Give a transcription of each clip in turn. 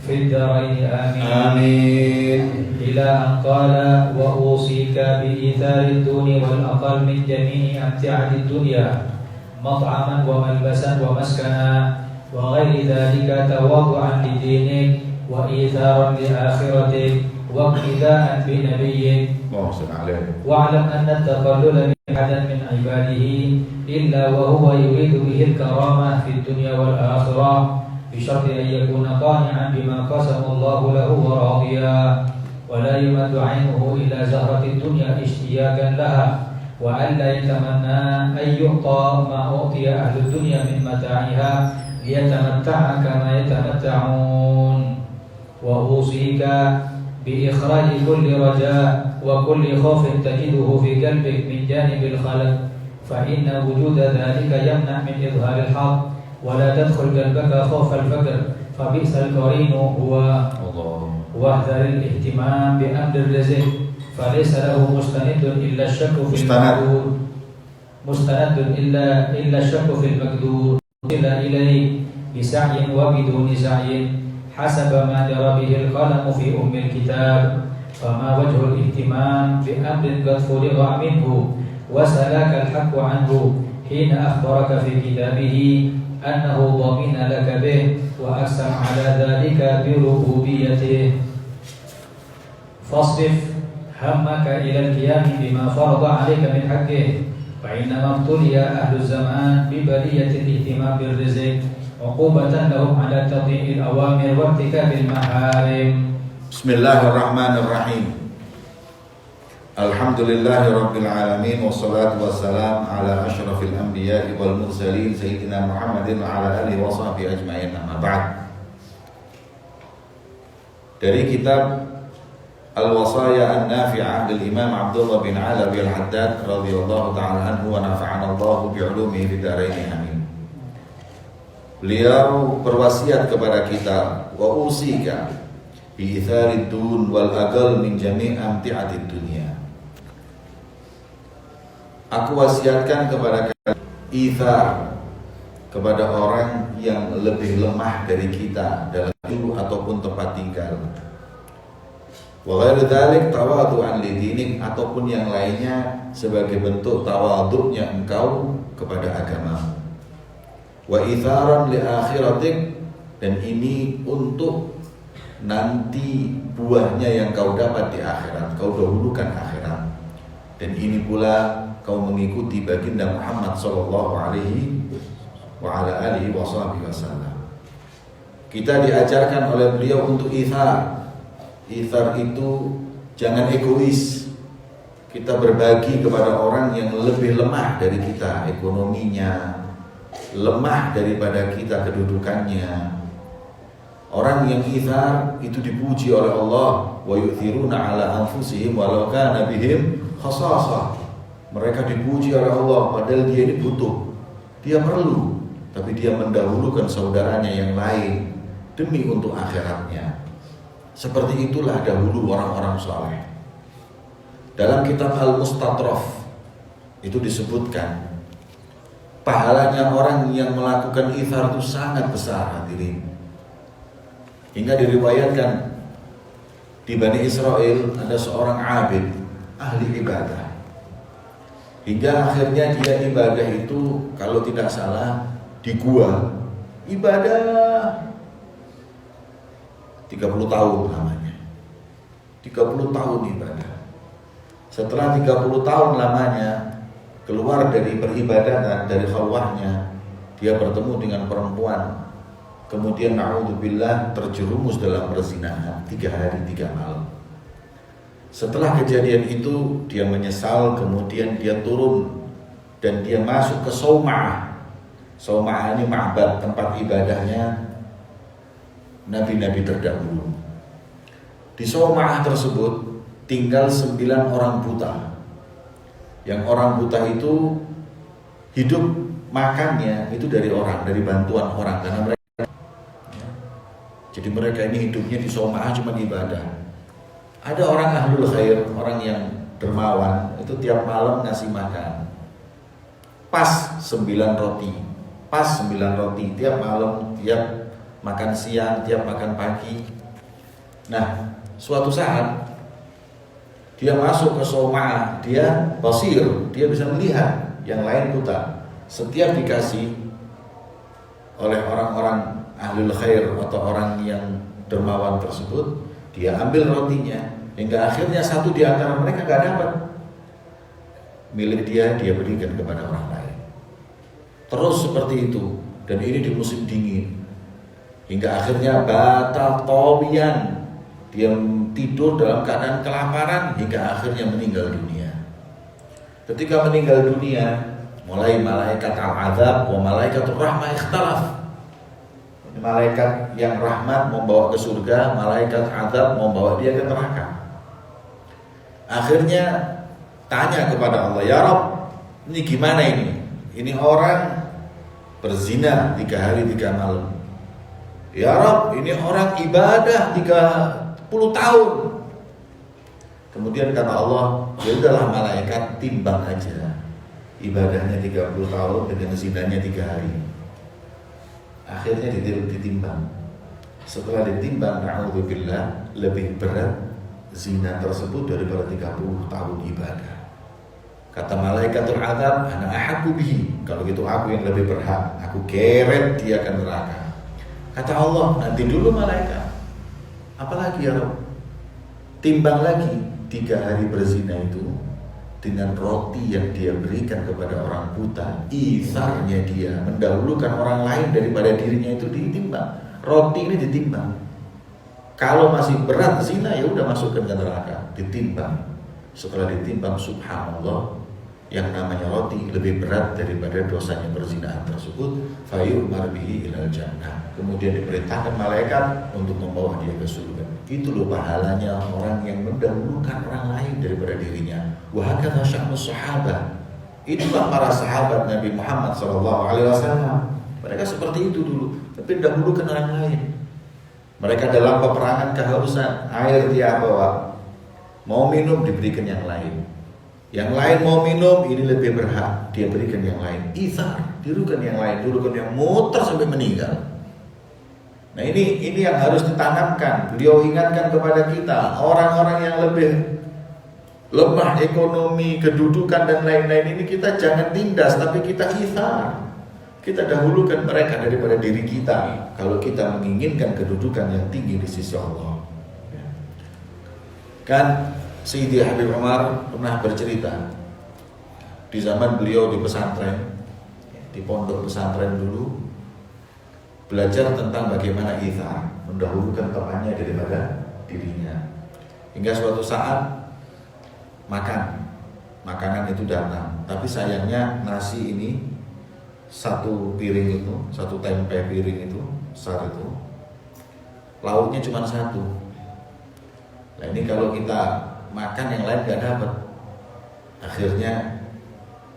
في الدارين آمين. آمين. إلى أن قال وأوصيك بإيثار الدون والأقل من جميع أمتعة الدنيا مطعما وملبسا ومسكنا وغير ذلك تواضعا لدينك وإيثارا لآخرتك واقتداء بنبيك. واعلم أن التقلل من أحد من عباده إلا وهو يريد به الكرامة في الدنيا والآخرة بشرط أن يكون قانعا بما قسم الله له وراضيا ولا يمد عينه إلى زهرة الدنيا اشتياقا لها وألا يتمنى أن يعطى ما أعطي أهل الدنيا من متاعها ليتمتع كما يتمتعون. وأوصيك بإخراج كل رجاء وكل خوف تجده في قلبك من جانب الخلق فإن وجود ذلك يمنع من إظهار الحق ولا تدخل قلبك خوف الفقر فبئس القرين هو. واحذر الاهتمام بأمر الرزق فليس له مستند إلا الشك في المقدور إلا الشك في المقدور إلا إليه بسعي وبدون سعي حسب ما جرى به القلم في أم الكتاب. فما وجه الاهتمام بأمر قد فرغ منه وسلاك الحق عنه حين أخبرك في كتابه أنه ضمن لك به وأقسم على ذلك بربوبيته. فاصرف همك إلى القيام بما فرض عليك من حقه فإنما ابتلي أهل الزمان ببلية الاهتمام بالرزق عقوبة لهم على تطيع الأوامر وارتكاب المحارم. بسم الله الرحمن الرحيم. الحمد لله رب العالمين والصلاة والسلام على أشرف الأنبياء والمرسلين سيدنا محمد وعلى آله وصحبه أجمعين. أما بعد. Dari kitab Al-Wasaya An-Nafi'ah dari Imam Abdullah bin Alawi Al-Haddad radhiyallahu ta'ala anhu wa nafa'ana Allahu bi'ulumihi fid dharain amin. Beliau berwasiat kepada kita wa usika bi itharid dun wal aqal min jami' amti'atid dunya. Aku wasiatkan kepada kalian ithar kepada orang yang lebih lemah dari kita dalam hidup ataupun tempat tinggal. Wa ghairu dzalik tawadhu'an li dinik ataupun yang lainnya sebagai bentuk tawadhu'nya engkau kepada agamamu. Wa itharan li akhiratik dan ini untuk nanti buahnya yang kau dapat di akhirat, kau dahulukan akhirat. Dan ini pula kau mengikuti baginda Muhammad sallallahu alaihi wa ala alihi wasallam. Kita diajarkan oleh beliau untuk ithar. Ithar itu jangan egois. Kita berbagi kepada orang yang lebih lemah dari kita ekonominya, lemah daripada kita kedudukannya. Orang yang ithar itu dipuji oleh Allah, wa yu'thiruna ala anfusihim walau kana bihim khasasah. Mereka dipuji oleh Allah padahal dia ini butuh, dia perlu, tapi dia mendahulukan saudaranya yang lain demi untuk akhiratnya. Seperti itulah dahulu orang-orang saleh. Dalam kitab Al-Mustatraf itu disebutkan pahalanya orang yang melakukan ithar itu sangat besar, hadirin. Hingga diriwayatkan di Bani Israel ada seorang abid, ahli ibadah. Hingga akhirnya dia ibadah itu kalau tidak salah di gua. Ibadah 30 tahun lamanya. 30 tahun ibadah. Setelah 30 tahun lamanya keluar dari peribadatan, dari khalwahnya, dia bertemu dengan perempuan. Kemudian na'udzubillah terjerumus dalam perzinahan 3 hari 3 malam. Setelah kejadian itu dia menyesal, kemudian dia turun dan dia masuk ke Sauma'ah. Sauma'ah ini ma'bad, tempat ibadahnya nabi-nabi terdahulu. Di Sauma'ah tersebut tinggal 9 orang buta. Yang orang buta itu hidup makannya itu dari orang, dari bantuan orang, karena mereka jadi mereka ini hidupnya di Sauma'ah cuma ibadah. Ada orang ahlul khair, orang yang dermawan, itu tiap malam ngasih makan. Pas 9 roti. Pas 9 roti tiap malam, tiap makan siang, tiap makan pagi. Nah, suatu saat dia masuk ke soma, dia basir, dia bisa melihat yang lain buta. Setiap dikasih oleh orang-orang ahlul khair atau orang yang dermawan tersebut, dia ambil rotinya, hingga akhirnya satu di antara mereka gak dapat. Milik dia berikan kepada orang lain. Terus seperti itu, dan ini di musim dingin. Hingga akhirnya batal tawiyan, dia tidur dalam keadaan kelaparan hingga akhirnya meninggal dunia. Ketika meninggal dunia, mulai malaikat al-azab wa malaikatur rahmah ikhtalaf. Malaikat yang rahmat membawa ke surga, malaikat azab membawa dia ke neraka. Akhirnya tanya kepada Allah, ya Rabb, ini gimana ini? Ini orang berzina 3 hari 3 malam. Ya Rabb, ini orang ibadah 30 tahun. Kemudian kata Allah, ya udahlah malaikat, timbang aja ibadahnya 30 tahun dengan zinanya 3 hari. Akhirnya ditimbang. Setelah ditimbang, na'udzubillah, lebih berat zina tersebut daripada 30 tahun ibadah. Kata malaikatul azab, ana ahaqqu bihi. Kalau gitu aku yang lebih berhak. Aku geret dia ke neraka. Kata Allah, nanti dulu malaikat. Apalagi ya Rabb? Timbang lagi 3 hari berzina itu dengan roti yang dia berikan kepada orang buta. Isarnya dia mendahulukan orang lain daripada dirinya, itu ditimbang. Roti ini ditimbang. Kalau masih berat zina, ya udah masukkan ke neraka. Ditimbang. Setelah ditimbang, subhanallah, yang namanya roti lebih berat daripada dosanya perzinahan tersebut. Fayu'mar bihi ilal jannah. Kemudian diperintahkan malaikat untuk membawa dia ke surga. Itu loh pahalanya orang yang mendahulukan orang lain daripada dirinya. Wa hakadha sya'nus sahabah. Itulah para sahabat Nabi Muhammad SAW. Mereka seperti itu dulu, tapi dahulukan orang lain. Mereka dalam peperangan kehausan, air dia bawa, mau minum diberikan yang lain. Yang lain mau minum, ini lebih berhak, dia berikan yang lain. Itsar, dirukan yang lain, dirukan yang muter sampai meninggal. Nah ini yang harus ditanamkan. Beliau ingatkan kepada kita, orang-orang yang lebih lemah ekonomi, kedudukan dan lain-lain ini kita jangan tindas, tapi kita itsar. Kita dahulukan mereka daripada diri kita kalau kita menginginkan kedudukan yang tinggi di sisi Allah. Kan Sayyidi Habib Umar pernah bercerita di zaman beliau di pesantren, di pondok pesantren dulu, belajar tentang bagaimana itsar, mendahulukan temannya daripada dirinya. Hingga suatu saat makanan itu datang, tapi sayangnya nasi ini, satu piring itu, satu tempe piring itu, besar itu, lauknya cuma satu. Nah ini kalau kita makan yang lain gak dapat. Akhirnya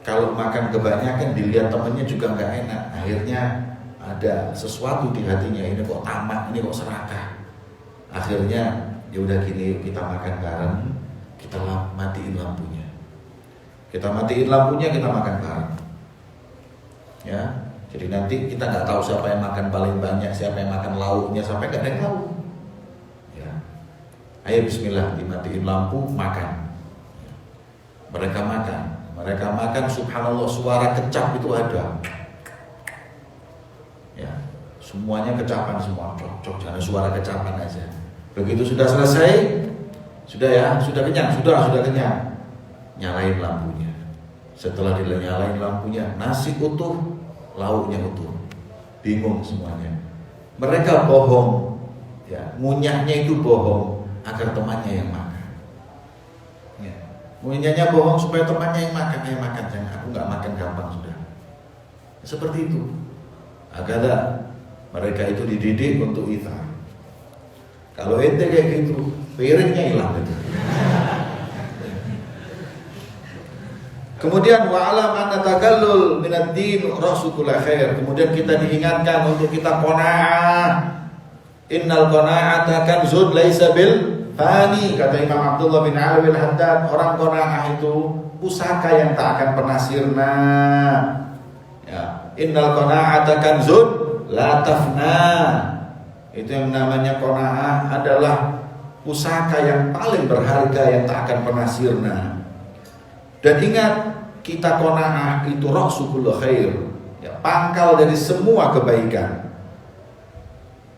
kalau makan kebanyakan dilihat temennya juga gak enak. Akhirnya ada sesuatu di hatinya, ini kok tamak, ini kok serakah. Akhirnya ya udah gini, kita makan bareng, kita matiin lampunya. Kita matiin lampunya, kita makan bareng. Ya, jadi nanti kita nggak tahu siapa yang makan paling banyak, siapa yang makan lauknya sampai nggak ada yang tahu. Ya, ayo Bismillah, dimatiin lampu, makan. Mereka makan, subhanallah, suara kecap itu ada. Ya, semuanya kecapan semua, cocok, jangan suara kecapan aja. Begitu sudah selesai, sudah kenyang, sudah kenyang, nyalain lampunya. Setelah dinyalain lampunya, nasi utuh, lauknya utuh. Bingung semuanya. Mereka bohong, ya, ngunyahnya itu bohong agar temannya yang makan. Ya. Ngunyahnya bohong supaya temannya yang makan. Ayo makan, jangan, aku nggak makan, gampang sudah. Seperti itu. Agar mereka itu dididik untuk itsar. Kalau ente kayak gitu, piringnya hilang gitu. Kemudian wa'alam anna tagallul minad din ra'su kulli khair. Kemudian kita diingatkan untuk kita qanaah. Innal qanaa'ata kanzun laisa bil fani. Kata Imam Abdullah bin Alawi al-Haddad, orang qanaah itu pusaka yang tak akan pernah sirna. Ya, innal qanaa'ata kanzun la tafna. Itu yang namanya qanaah adalah pusaka yang paling berharga yang tak akan pernah sirna. Dan ingat, kita qanaah itu ra'sul khair, ya, pangkal dari semua kebaikan.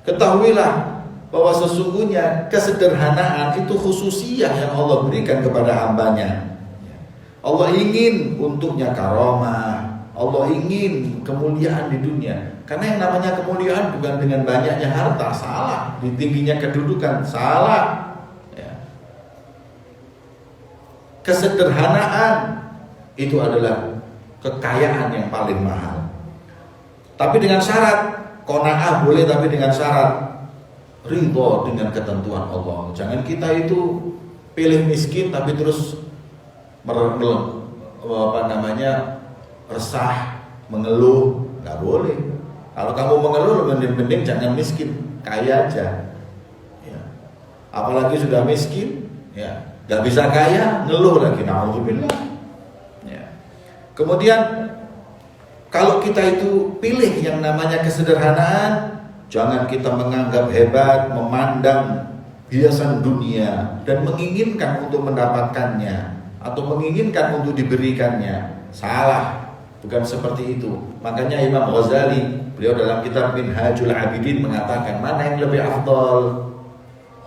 Ketahuilah bahwa sesungguhnya kesederhanaan itu khususiyah yang Allah berikan kepada hambanya. Allah ingin untuknya karamah, Allah ingin kemuliaan di dunia. Karena yang namanya kemuliaan bukan dengan banyaknya harta, salah. Di tingginya kedudukan, salah. Ya. Kesederhanaan itu adalah kekayaan yang paling mahal. Tapi dengan syarat, qanaah boleh tapi dengan syarat ridho dengan ketentuan Allah. Jangan kita itu pilih miskin tapi terus resah, mengeluh, nggak boleh. Kalau kamu mengeluh, mending jangan miskin, kaya aja. Ya. Apalagi sudah miskin, ya, nggak bisa kaya, ngeluh lagi, na'udzubillah. Ya. Kemudian kalau kita itu pilih yang namanya kesederhanaan, jangan kita menganggap hebat, memandang hiasan dunia dan menginginkan untuk mendapatkannya atau menginginkan untuk diberikannya. Salah. Bukan seperti itu. Makanya Imam Ghazali, beliau dalam kitab Minhajul Abidin mengatakan, mana yang lebih afdal?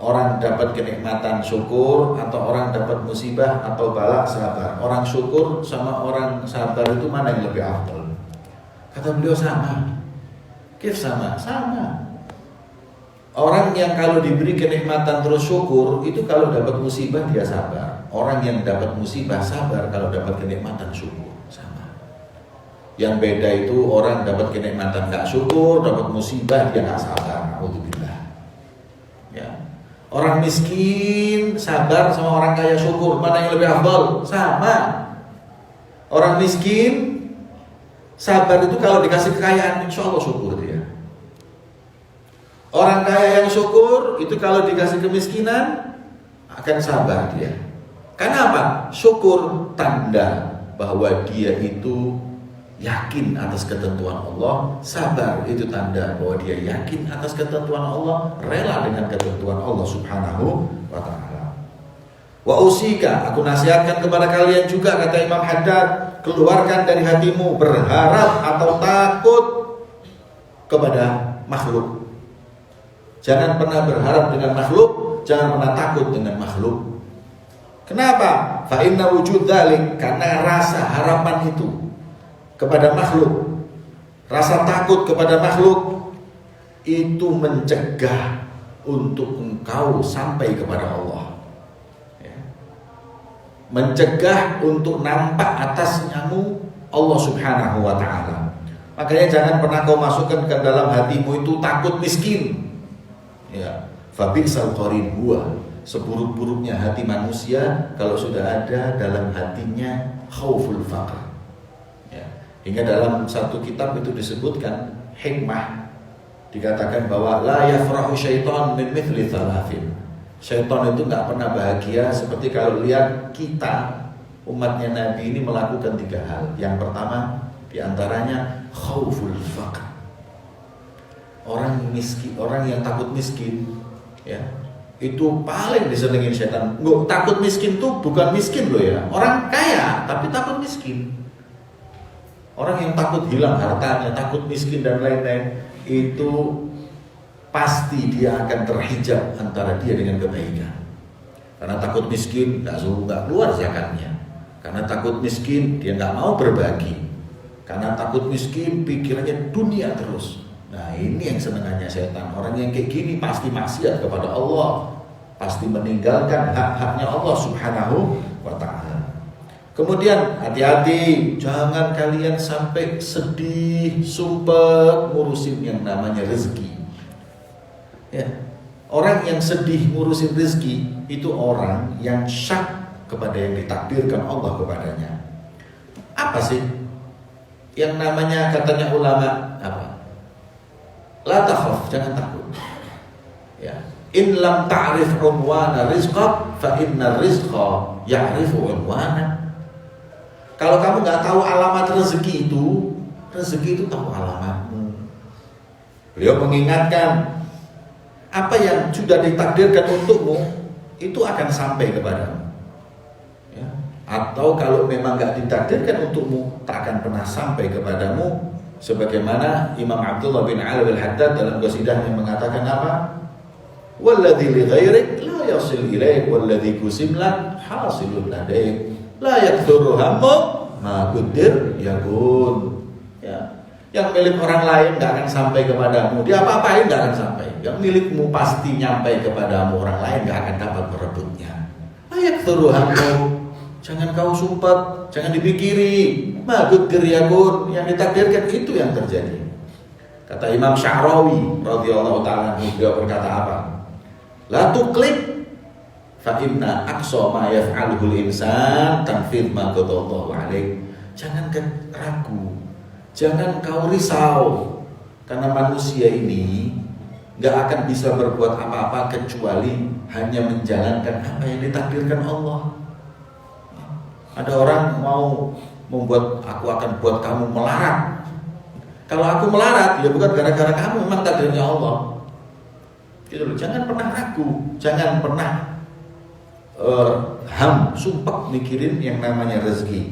Orang dapat kenikmatan syukur atau orang dapat musibah atau bala sabar? Orang syukur sama orang sabar itu mana yang lebih afdal? Kata beliau sama. Kif sama? Sama. Orang yang kalau diberi kenikmatan terus syukur, itu kalau dapat musibah dia sabar. Orang yang dapat musibah sabar kalau dapat kenikmatan syukur. Yang beda itu orang dapat kenikmatan gak syukur, dapat musibah dia gak sabar. Alhamdulillah. Ya. Orang miskin sabar sama orang kaya syukur, mana yang lebih afdal? Sama. Orang miskin sabar itu kalau dikasih kekayaan, insya Allah syukur dia. Orang kaya yang syukur itu kalau dikasih kemiskinan akan sabar dia. Karena apa? Syukur tanda bahwa dia itu yakin atas ketentuan Allah. Sabar itu tanda bahwa dia yakin atas ketentuan Allah, rela dengan ketentuan Allah subhanahu wa ta'ala. Wa usika, aku nasihatkan kepada kalian juga, kata Imam Haddad, keluarkan dari hatimu berharap atau takut kepada makhluk. Jangan pernah berharap dengan makhluk, jangan pernah takut dengan makhluk. Kenapa? Fa inna wujud dzalik, karena rasa harapan itu kepada makhluk, rasa takut kepada makhluk itu mencegah untuk engkau sampai kepada Allah, ya. Mencegah untuk nampak atasnyamu Allah subhanahu wa ta'ala. Makanya jangan pernah kau masukkan ke dalam hatimu itu takut miskin, ya. Fabi'sal qarin huwa, seburuk-buruknya hati manusia kalau sudah ada dalam hatinya khauful faqr. Hingga dalam satu kitab itu disebutkan hikmah, dikatakan bahwa la yafrahu syaitan min mithli thalathin. Syaitan itu nggak pernah bahagia seperti kalau lihat kita umatnya Nabi ini melakukan 3 hal. Yang pertama diantaranya khauful faqr. Orang miskin, orang yang takut miskin, ya, itu paling disenengin syaitan. Nggak, takut miskin tuh bukan miskin loh ya, orang kaya tapi takut miskin. Orang yang takut hilang hartanya, takut miskin dan lain-lain, itu pasti dia akan terhijab antara dia dengan kebaikan. Karena takut miskin, nggak keluar zakatnya. Karena takut miskin, dia nggak mau berbagi. Karena takut miskin, pikirannya dunia terus. Nah, ini yang senengannya setan. Orang yang kayak gini pasti maksiat kepada Allah, pasti meninggalkan hak-haknya Allah subhanahu wa ta'ala. Kemudian hati-hati, jangan kalian sampai sedih, sumpah ngurusin yang namanya rezeki. Ya, orang yang sedih ngurusin rezeki itu orang yang syak kepada yang ditakdirkan Allah kepadanya. Apa sih yang namanya, katanya ulama, apa? La takhaf, jangan takut. Ya, in lam ta'rif unwana rizqak fa inna rizqa ya'rifu unwana. Kalau kamu nggak tahu alamat rezeki itu tahu alamatmu. Beliau mengingatkan, apa yang sudah ditakdirkan untukmu itu akan sampai kepadamu. Ya. Atau kalau memang nggak ditakdirkan untukmu, tak akan pernah sampai kepadamu. Sebagaimana Imam Abdullah bin Ali al-Haddad dalam qasidahnya mengatakan apa? Walladzi li ghairik la yasil ilaik walladzi kusim lak hasilun ladaik la yakthuru hammu ma qadir yakun. Ya. Yang milik orang lain nggak akan sampai kepadamu, dia apa-apain nggak akan sampai. Yang milikmu pasti nyampai kepadamu, orang lain nggak akan dapat merebutnya. La yakthuru hammu, jangan kau sumpah, jangan dipikiri. Ma qadir yakun, yang ditakdirkan itu yang terjadi. Kata Imam Sya'rawi radhiyallahu ta'ala, beliau berkata apa? La tuqlid fa inna aqsa ma yaf'aluhu al-insan tanfidh ma qadallahu alaih. Jangan ragu, jangan kau risau, karena manusia ini enggak akan bisa berbuat apa-apa kecuali hanya menjalankan apa yang ditakdirkan Allah. Ada orang mau membuat, aku akan buat kamu melarat. Kalau aku melarat, ya bukan gara-gara kamu, memang takdirnya Allah. Gitu loh. Jangan pernah ragu, jangan pernah sumpah mikirin yang namanya rezeki.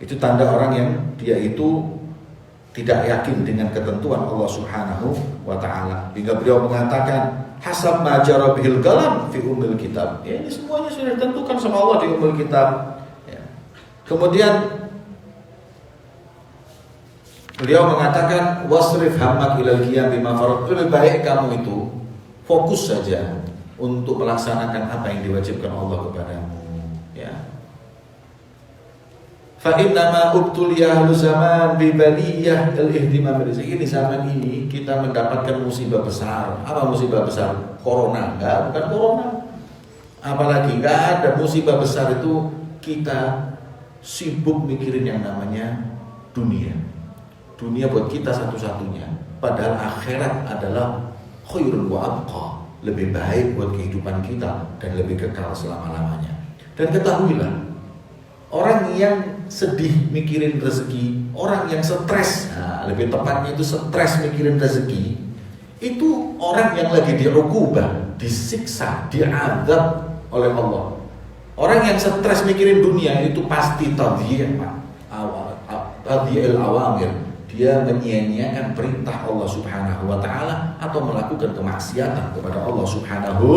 Itu tanda orang yang dia itu tidak yakin dengan ketentuan Allah Subhanahu wa ta'ala. Hingga beliau mengatakan hasab ma jara bihil qalam fi ummil kitab. Ya, ini semuanya sudah ditentukan sama Allah di ummil kitab. Ya. Kemudian beliau mengatakan wasrif hammak ilal qiyam bima farad. Lebih baik kamu itu fokus saja untuk melaksanakan apa yang diwajibkan Allah kepadamu. Ya. Fa inna ma ubtuliya ahlu zaman bi baliyah al-ihtimam rizqi. Di zaman ini kita mendapatkan musibah besar. Apa musibah besar? Corona? Enggak, bukan corona. Apalagi enggak ada musibah besar itu kita sibuk mikirin yang namanya dunia. Dunia buat kita satu-satunya. Padahal akhirat adalah khairun wa abqa, lebih baik buat kehidupan kita dan lebih kekal selama-lamanya. Dan ketahuilah, orang yang sedih mikirin rezeki, orang yang stres, lebih tepatnya itu stres mikirin rezeki, itu orang yang lagi di'uqubah, disiksa, diazab oleh Allah. Orang yang stres mikirin dunia itu pasti tadhi'il awamir. Dia menyia-nyiakan perintah Allah Subhanahu wa ta'ala atau melakukan kemaksiatan kepada Allah Subhanahu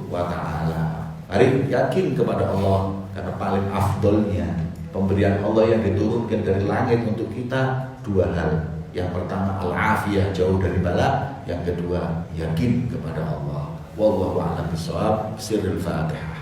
wa ta'ala. Mari yakin kepada Allah, karena paling afdolnya pemberian Allah yang diturunkan dari langit untuk kita dua hal. Yang pertama al-afiyah, jauh dari bala. Yang kedua yakin kepada Allah. Wallahu a'lam bishawab. Sirrul Fatihah.